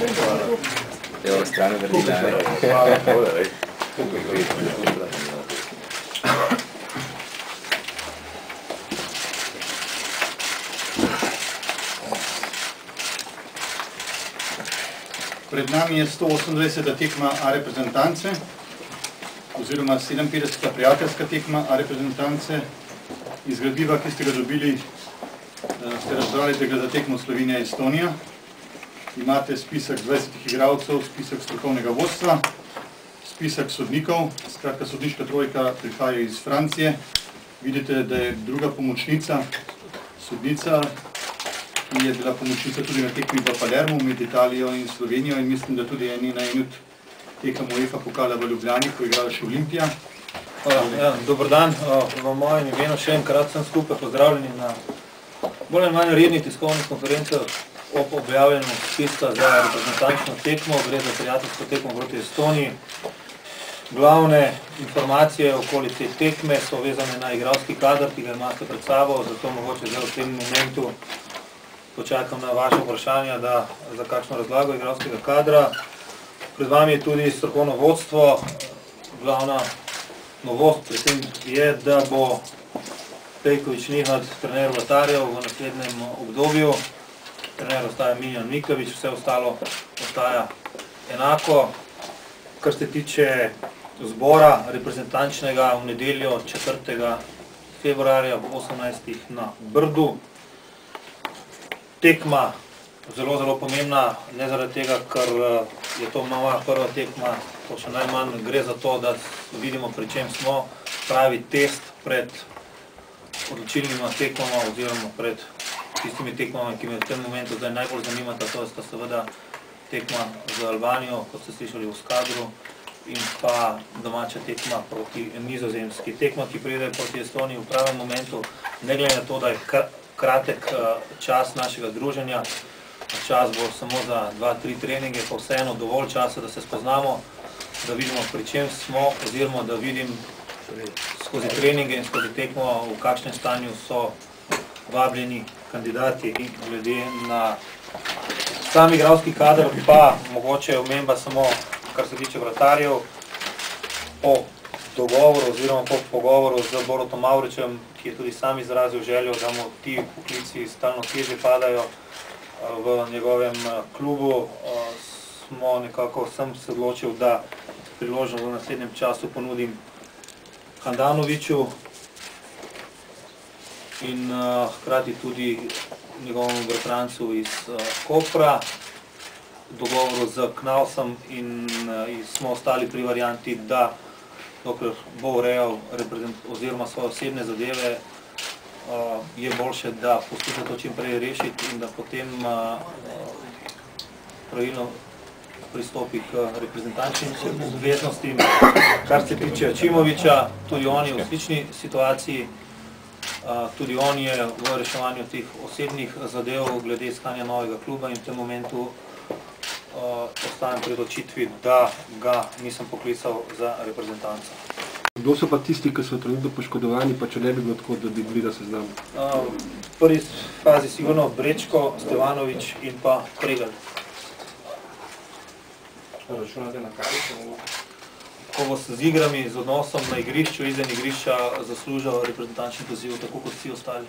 Evo, strano vrnila. Pred nami je 128. tekma A reprezentance, oziroma 57. prijateljska tekma A reprezentance. Iz gradiva, ki ste ga dobili, ste razbrali, da gre za tekmo Slovenija-Estonija. Imate spisek 20 igralcev, spisek strokovnega vodstva, spisek sodnikov, skratka sodniška trojka prihaja iz Francije. Vidite, da je druga pomočnica, sodnica, ki je bila pomočnica tudi na tekmi v Palermu med Italijo in Slovenijo in mislim, da tudi na eni od tekem UEFA pokala v Ljubljani, ko je igrala še Olimpija. Dober dan, v mojem imenu še enkrat sem skupaj pozdravljeni na bolj ali manj rednih tiskovnih konferencah ob objavljenju spiska za reprezentančno tekmo, gre za prijateljsko tekmo proti Estoniji. Glavne informacije okoli te tekme so vezane na igralski kader, ki ga imate pred sabo, zato mogoče zdaj v tem momentu počakam na vaše vprašanja, za kakšno razlago igralskega kadra. Pred vami je tudi strokovno vodstvo. Glavna novost pri tem je, da bo Pejković Nihat trener vratarjev v naslednjem obdobju. Trener ostaja Miljan Mikavić, vse ostalo ostaja enako. Kar se tiče zbora reprezentančnega v nedeljo 4. februarja v 18. na Brdu. Tekma zelo, zelo pomembna, ne zaradi tega, ker je to moja prva tekma, to še najmanj gre za to, da vidimo, pri čem smo, pravi test pred odločilnima tekmama oziroma pred tistimi tekmami, ki me v tem momentu zdaj najbolj zanimata, to sta seveda tekma z Albanijo, kot ste slišali v Skadru, in pa domača tekma proti Nizozemski. Tekma, ki pride proti Estoniji v pravem momentu, ne glede na to, da je kratek čas našega druženja, čas bo samo za 2-3 treninge, pa vseeno dovolj časa, da se spoznamo, da vidimo, pri čem smo, oziroma da vidim skozi treninge in skozi tekmo, v kakšnem stanju so vabljeni kandidati. In glede na sam igralski kader, pa mogoče omemba samo, kar se tiče vratarjev, po dogovoru oziroma po pogovoru z Borutom Mavričem, ki je tudi sam izrazil željo, da mu ti poklici stalno težje padajo v njegovem klubu, smo nekako, sem se odločil, da priložnost v naslednjem času ponudim Handanoviću in hkrati tudi njegovemu bratrancu iz Kopra. V dogovoru z Knausom in smo ostali pri varianti, da dokler bo urejal oziroma svoje osebne zadeve, je boljše, da poskuša to čim prej rešiti in da potem pravilno pristopi k reprezentančnim obveznostim. Kar se tiče Ačimovića, tudi on je v slični situaciji, tudi on je v reševanju teh osebnih zadev glede iskanja novega kluba in v tem momentu ostanem pri odločitvi, da ga nisem poklical za reprezentanco. Kdo so pa tisti, ki so trenutno poškodovani, pa če ne bi bilo tako, da bi bili na seznamu? V prvi fazi sigurno Brečko, Stevanović in pa Pregelj. Računate na kaj? Ko bo z igrami, z odnosom na igrišču, izven igrišča zaslužil reprezentančni poziv, tako kot vsi ostali.